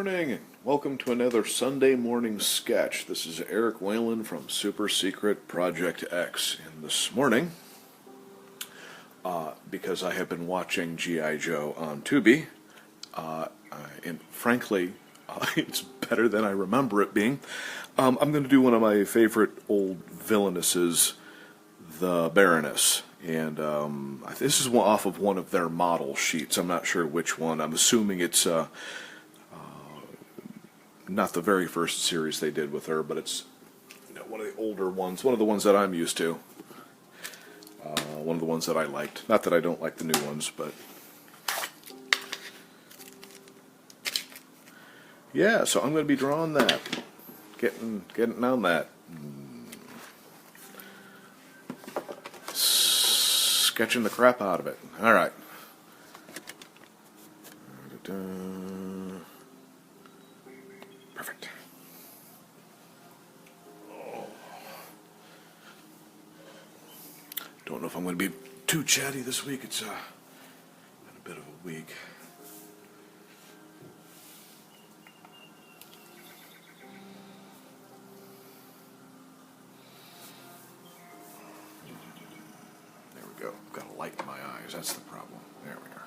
morning, and welcome to another Sunday morning sketch. This is Eric Whalen from Super Secret Project X, and this morning, because I have been watching G.I. Joe on Tubi, and frankly, it's better than I remember it being, I'm going to do one of my favorite old villainesses, the Baroness. And this is off of one of their model sheets. I'm not sure which one. I'm assuming it's not the very first series they did with her, but it's one of the older ones, one of the ones that I'm used to, one of the ones that I liked. Not that I don't like the new ones, but yeah. So I'm going to be drawing that, getting on that, sketching the crap out of it. All right. Perfect. Don't know if I'm going to be too chatty this week. It's been a bit of a week. There we go. I've got a light in my eyes. That's the problem. There we are.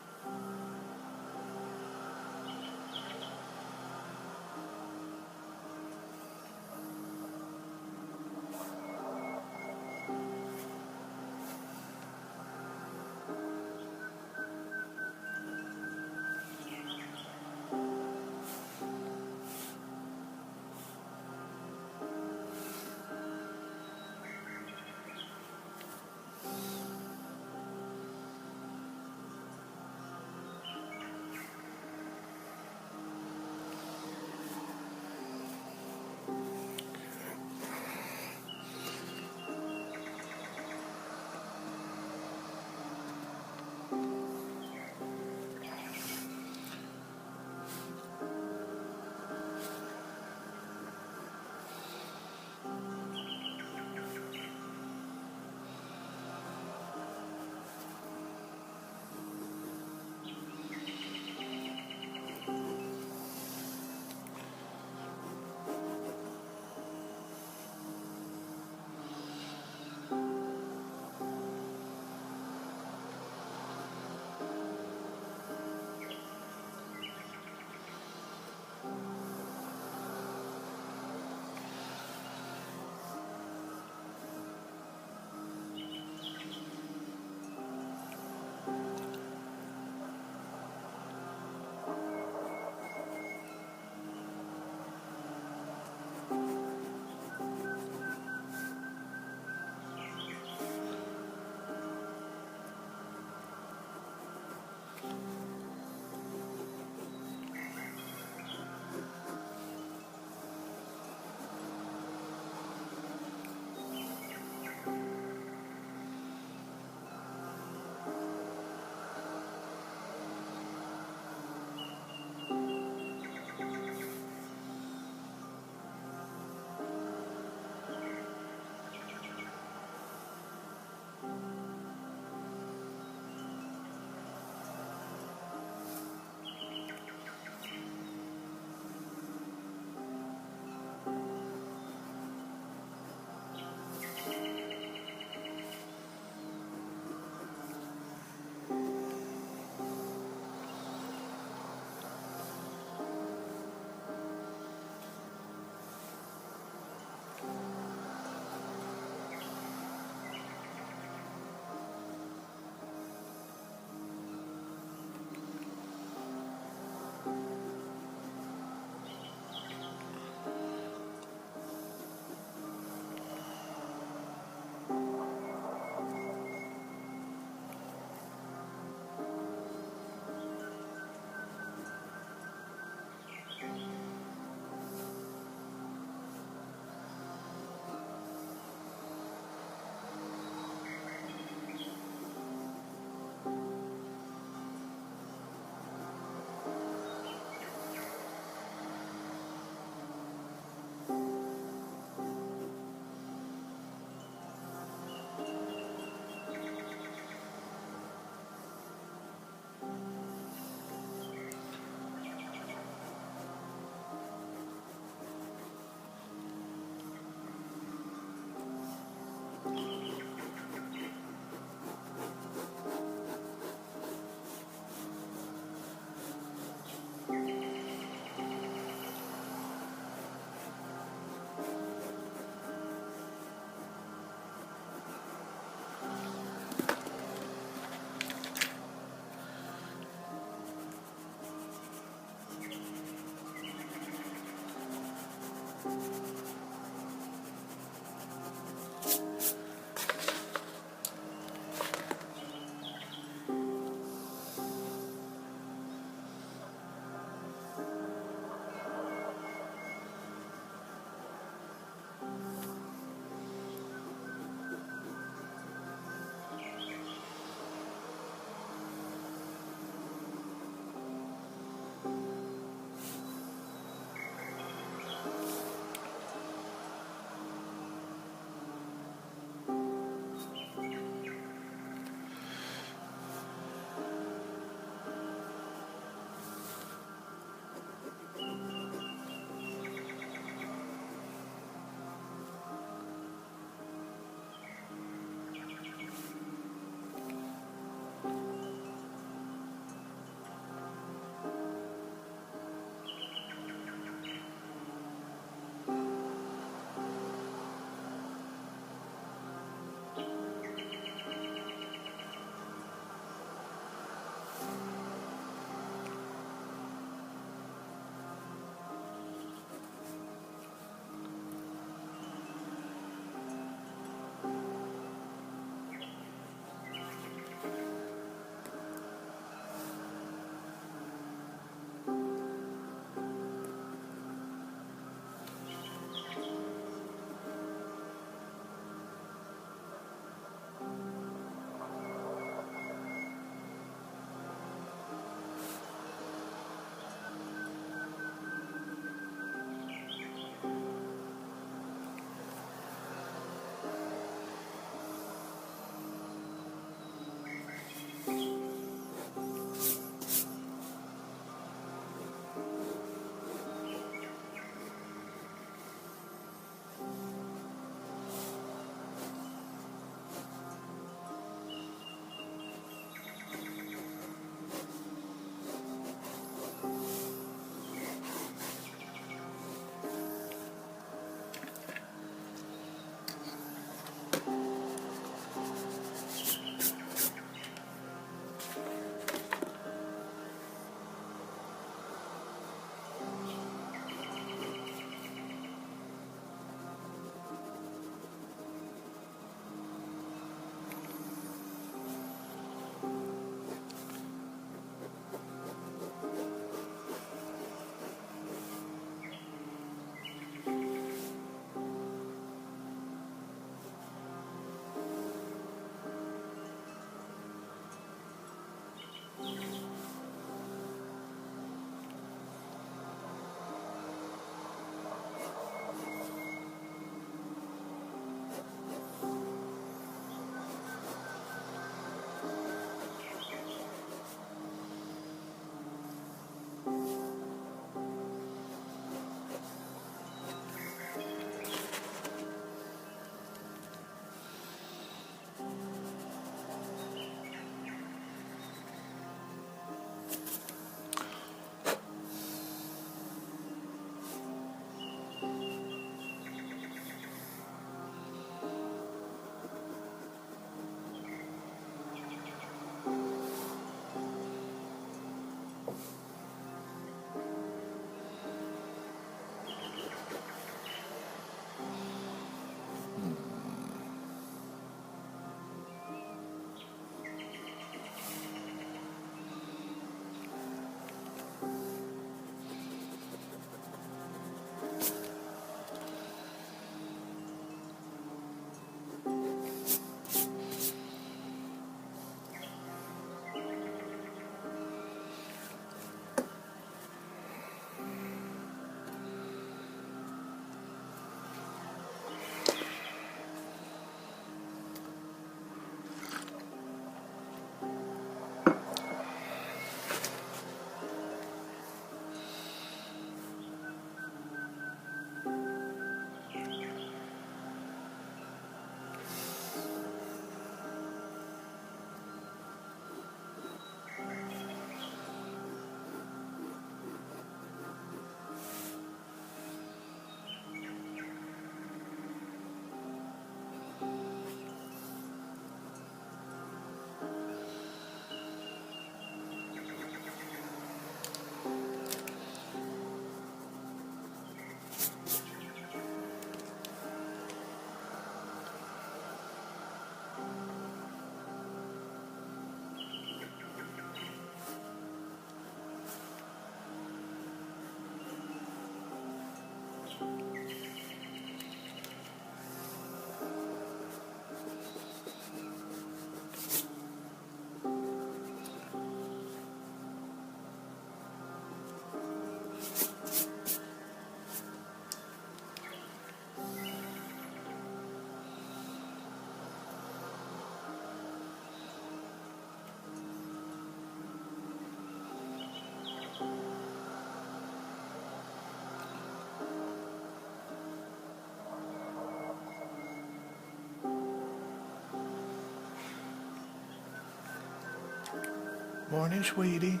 Morning, sweetie.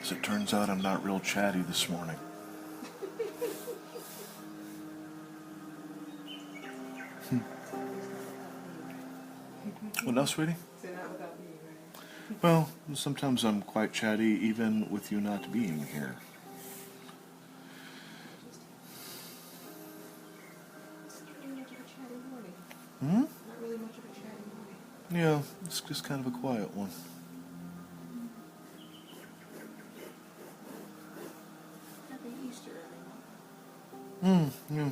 As it turns out, I'm not real chatty this morning. What else, sweetie? Well, sometimes I'm quite chatty even with you not being here. Hmm? Not really much of a chatty morning. Yeah, it's just kind of a quiet one. Happy Easter, everyone. Yeah.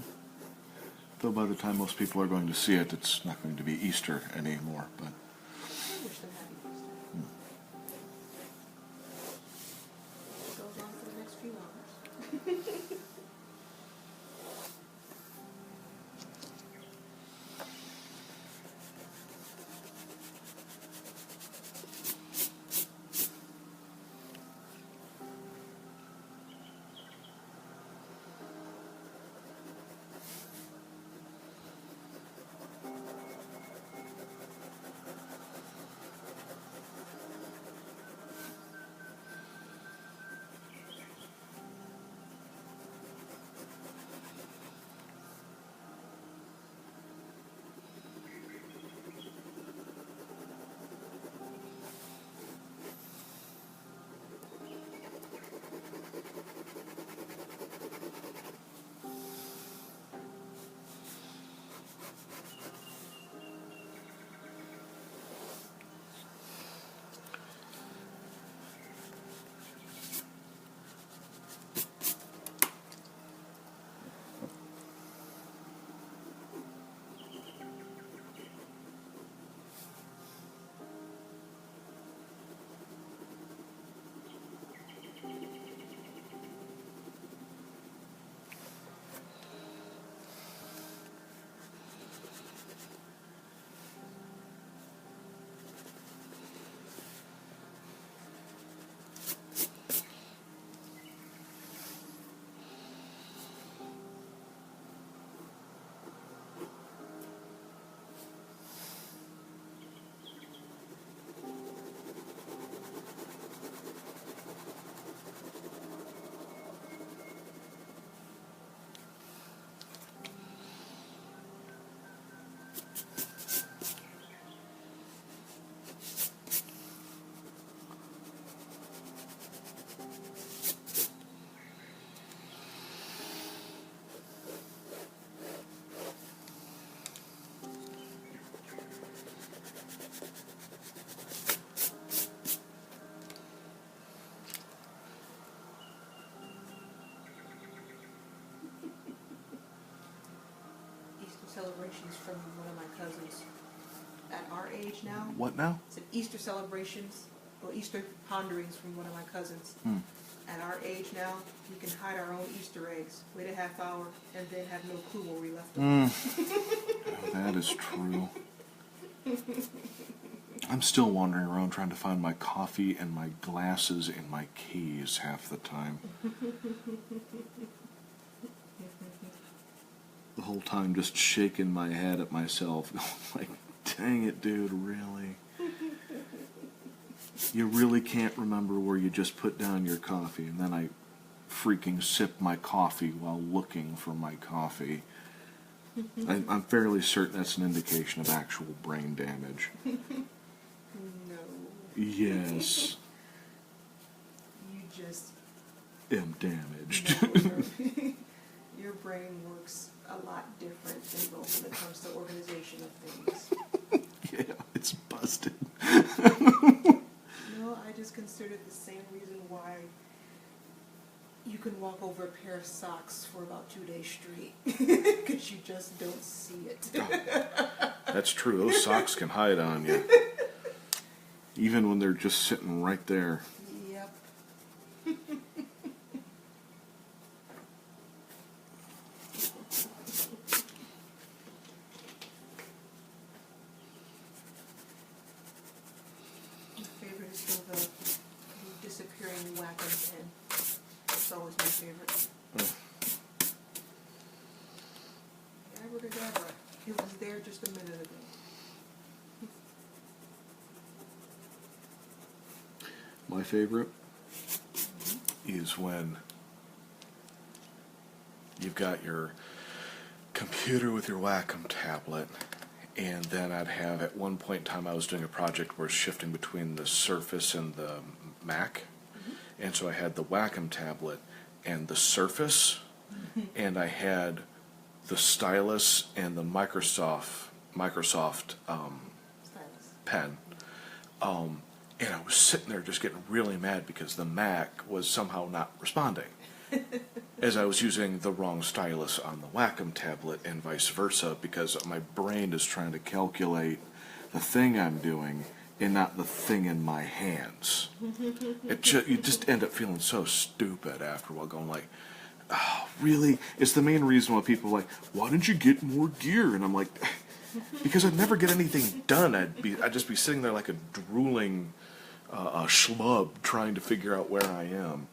Though by the time most people are going to see it, it's not going to be Easter anymore, but... I wish them happy Easter. It goes on for the next few hours. Celebrations from one of my cousins at our age now. What now? It's an Easter celebrations or Easter ponderings from one of my cousins. At our age now, we can hide our own Easter eggs, wait a half hour, and then have no clue where we left them. That is true. I'm still wandering around trying to find my coffee and my glasses and my keys half the time. The whole time just shaking my head at myself, going like, dang it, dude, really? You really can't remember where you just put down your coffee, and then I freaking sip my coffee while looking for my coffee. I'm fairly certain that's an indication of actual brain damage. No. Yes. You just... am damaged. No, your brain works a lot different than both when it comes to organization of things. Yeah, it's busted. No, I just considered the same reason why you can walk over a pair of socks for about 2 days straight. Because you just don't see it. Oh, that's true. Those socks can hide on you. Even when they're just sitting right there. Yep. My favorite is still the disappearing whacking pen. It's always my favorite. Abracadabra. It was there just a minute ago. My favorite? is when you've got your computer with your Wacom tablet, and then I'd have, at one point in time, I was doing a project where shifting between the Surface and the Mac, and so I had the Wacom tablet and the Surface, and I had the stylus and the Microsoft Stylus. pen. And I was sitting there just getting really mad because the Mac was somehow not responding, as I was using the wrong stylus on the Wacom tablet and vice versa, because my brain is trying to calculate the thing I'm doing and not the thing in my hands. You just end up feeling so stupid after a while, going like, oh, really? It's the main reason why people are like, why don't you get more gear? And I'm like, because I'd never get anything done. I'd just be sitting there like a drooling schlub trying to figure out where I am.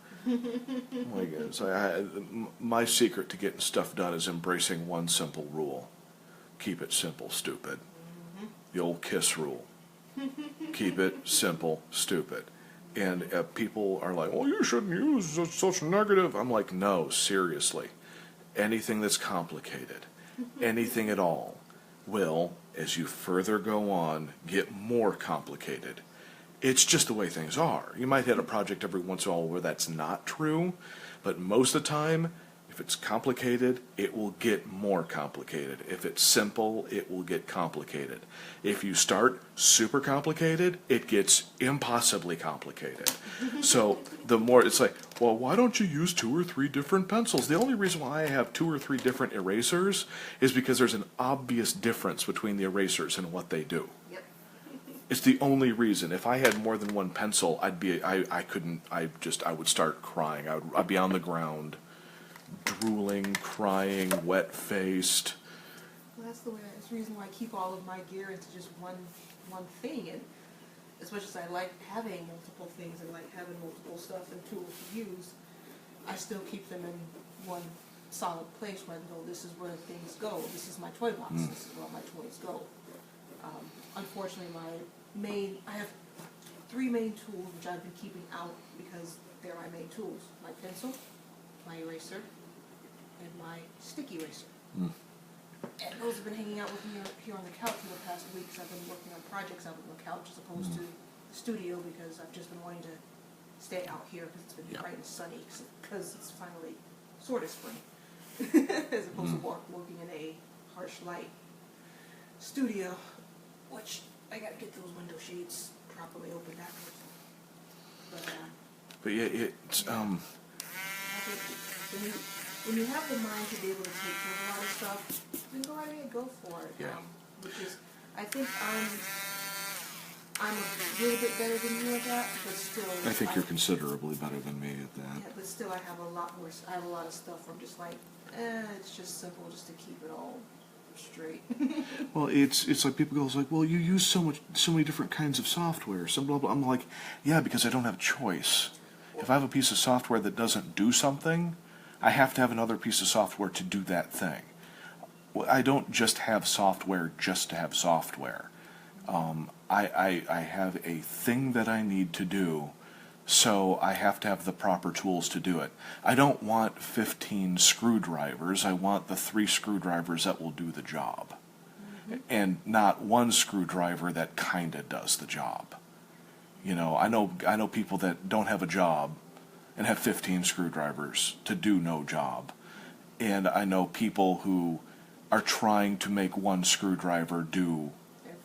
My secret to getting stuff done is embracing one simple rule: keep it simple, stupid. The old KISS rule: keep it simple, stupid. And people are like, "Well, you shouldn't use such negative." I'm like, no, seriously. Anything that's complicated, anything at all, will, as you further go on, get more complicated. It's just the way things are. You might hit a project every once in a while where that's not true, but most of the time, if it's complicated, it will get more complicated. If it's simple, it will get complicated. If you start super complicated, it gets impossibly complicated. So the more, it's like, well, why don't you use 2 or 3 different pencils? The only reason why I have 2 or 3 different erasers is because there's an obvious difference between the erasers and what they do. Yep. It's the only reason. If I had more than one pencil, I would start crying. I'd be on the ground, drooling, crying, wet-faced. Well, that's the reason why I keep all of my gear into just one thing. And as much as I like having multiple things and like having multiple stuff and tools to use, I still keep them in one solid place where I know this is where things go. This is my toy box. This is where all my toys go. Unfortunately, I have 3 main tools which I've been keeping out because they're my main tools: my pencil, my eraser, and my sticky eraser. And those have been hanging out with me here on the couch for the past weeks. I've been working on projects out on the couch as opposed to the studio because I've just been wanting to stay out here because it's been bright and sunny, because it's finally sort of spring, as opposed to working in a harsh light studio, which I got to get those window shades properly opened afterwards. But yeah, it's When you have the mind to be able to take care of a lot of stuff, then go right ahead, go for it. Yeah. Which is, I think I'm a little bit better than you at that, but still. I think you're considerably better than me at that. Yeah, but still, I have a lot of stuff where I'm just like, it's just simple just to keep it all straight. Well, it's like people go, it's like, well, you use so many different kinds of software, some blah blah. I'm like, yeah, because I don't have a choice. If I have a piece of software that doesn't do something, I have to have another piece of software to do that thing. I don't just have software just to have software. I have a thing that I need to do, so I have to have the proper tools to do it. I don't want 15 screwdrivers. I want the 3 screwdrivers that will do the job, and not 1 screwdriver that kind of does the job. You know, I know people that don't have a job and have 15 screwdrivers to do no job. And I know people who are trying to make 1 screwdriver do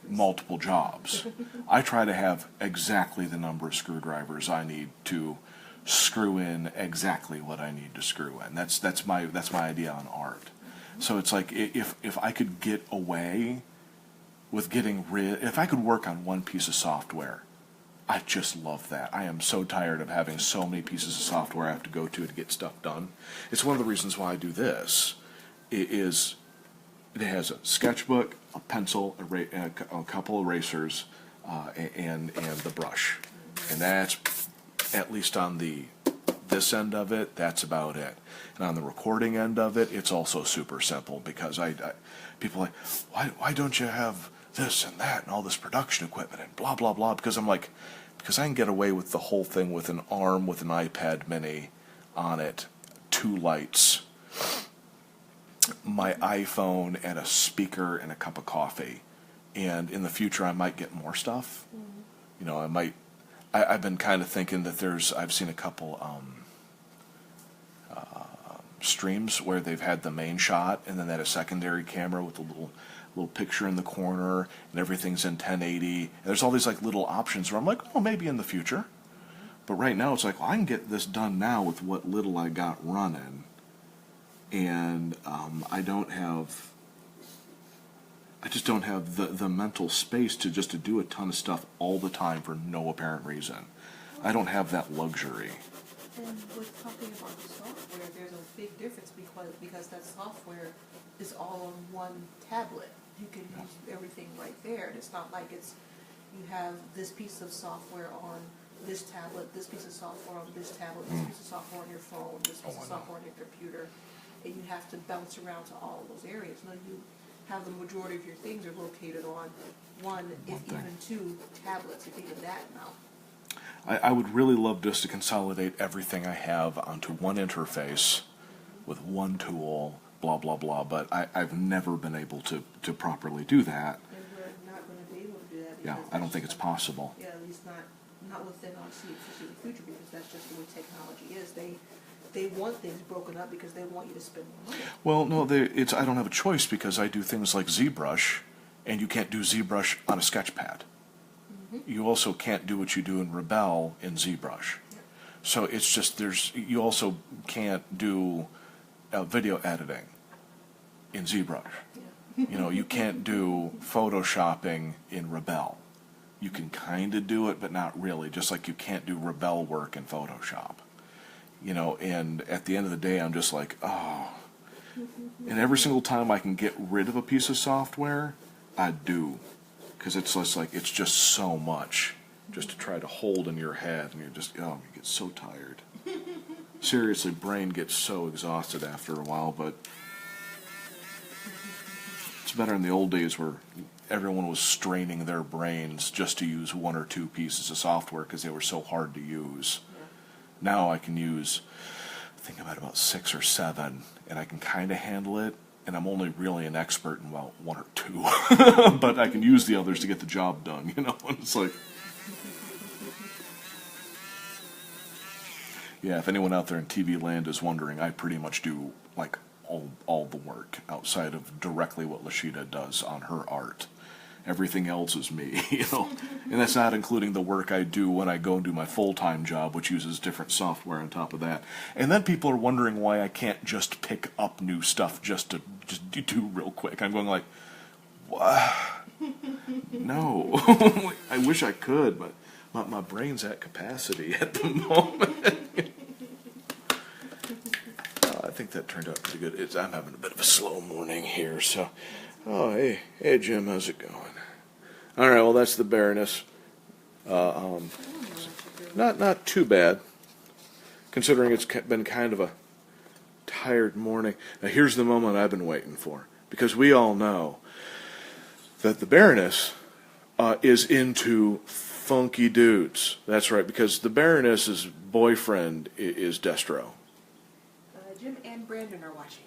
multiple jobs. I try to have exactly the number of screwdrivers I need to screw in exactly what I need to screw in. That's my idea on art. So it's like, if I could get away with if I could work on 1 piece of software, I just love that. I am so tired of having so many pieces of software I have to go to get stuff done. It's one of the reasons why I do this. It has a sketchbook, a pencil, a couple erasers, and the brush. And that's, at least on this end of it, that's about it. And on the recording end of it, it's also super simple, because people are like, why don't you have this and that and all this production equipment and blah blah blah? Because I'm like, because I can get away with the whole thing with an ARM with an iPad Mini on it, 2 lights, my iPhone, and a speaker and a cup of coffee. And in the future, I might get more stuff. You know, I've been kind of thinking that I've seen a couple streams where they've had the main shot and then they had a secondary camera with a little picture in the corner and everything's in 1080. And there's all these like little options where I'm like, oh, maybe in the future. But right now it's like, well, I can get this done now with what little I got running. And I just don't have the mental space to do a ton of stuff all the time for no apparent reason. I don't have that luxury. And with talking about the software, there's a big difference because that software is all on one tablet. You can use everything right there. And it's not like you have this piece of software on this tablet, this piece of software on this tablet, this piece of software on your phone, this piece of software on your computer, and you have to bounce around to all of those areas. No, you have the majority of your things are located on one, if even 2 tablets, if even that now. I would really love just to consolidate everything I have onto one interface with one tool, blah, blah, blah, but I've never been able to properly do that. And we're not going to be able to do that. Yeah, I don't think it's possible. Yeah, at least not within our foreseeable future, because that's just the way technology is. They want things broken up because they want you to spend more money. Well, no, I don't have a choice because I do things like ZBrush, and you can't do ZBrush on a sketchpad. You also can't do what you do in Rebel in ZBrush. Yeah. So it's just you also can't do video editing in ZBrush. Yeah. You know, you can't do photoshopping in Rebel. You can kind of do it, but not really, just like you can't do Rebel work in Photoshop. You know, and at the end of the day, I'm just like, oh. And every single time I can get rid of a piece of software, I do. Because it's just like, it's just so much just to try to hold in your head, and you get so tired. Seriously, brain gets so exhausted after a while, but it's better in the old days where everyone was straining their brains just to use 1 or 2 pieces of software because they were so hard to use. Yeah. Now I can use, I think about 6 or 7, and I can kind of handle it. And I'm only really an expert in, 1 or 2. But I can use the others to get the job done, you know? And it's like... Yeah, if anyone out there in TV land is wondering, I pretty much do, like, all the work outside of directly what Lashida does on her art. Everything else is me, you know? And that's not including the work I do when I go and do my full-time job, which uses different software on top of that. And then people are wondering why I can't just pick up new stuff just to do real quick. I'm going like, what? No. I wish I could, but my brain's at capacity at the moment. I think that turned out pretty good. I'm having a bit of a slow morning here, so... Oh, hey Jim, how's it going? All right, well, that's the Baroness. Not too bad, considering it's been kind of a tired morning. Now, here's the moment I've been waiting for, because we all know that the Baroness is into funky dudes. That's right, because the Baroness's boyfriend is Destro. Jim and Brandon are watching.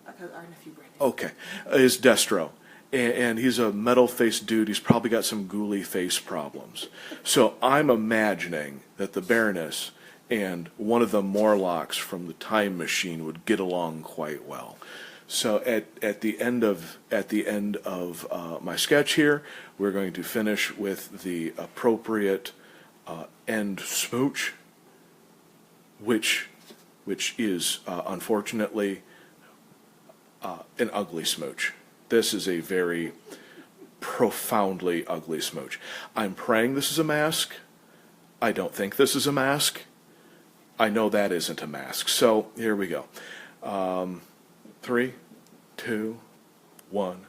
Our nephew Brandon. Okay, is Destro. And he's a metal-faced dude. He's probably got some ghouly face problems. So I'm imagining that the Baroness and one of the Morlocks from the Time Machine would get along quite well. So at the end of my sketch here, we're going to finish with the appropriate end smooch, which is unfortunately an ugly smooch. This is a very profoundly ugly smooch. I'm praying this is a mask. I don't think this is a mask. I know that isn't a mask. So here we go. 3, 2, 1.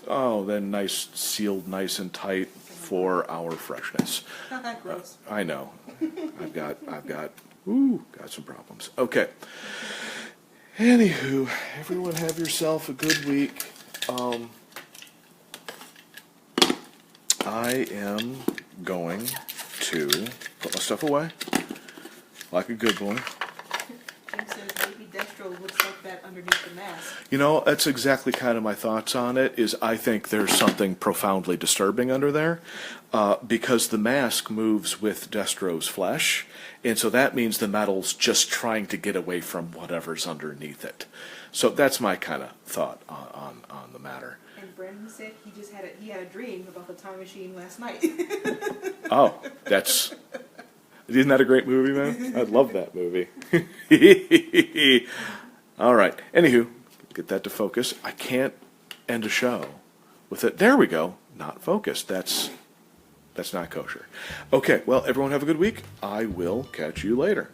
Oh, then nice, sealed nice and tight for our freshness. Not that gross. I know. I've got some problems. Okay. Anywho, everyone have yourself a good week. I am going to put my stuff away. like a good boy. Jim says maybe Destro looks like that underneath the mask. You know, that's exactly kind of my thoughts on it, is I think there's something profoundly disturbing under there, because the mask moves with Destro's flesh, and so that means the metal's just trying to get away from whatever's underneath it. So that's my kind of thought on the matter. And Brendan said he had a dream about the time machine last night. Oh, isn't that a great movie, man? I love that movie. All right. Anywho, get that to focus. I can't end a show with it. There we go. Not focused. That's not kosher. Okay, well, everyone have a good week. I will catch you later.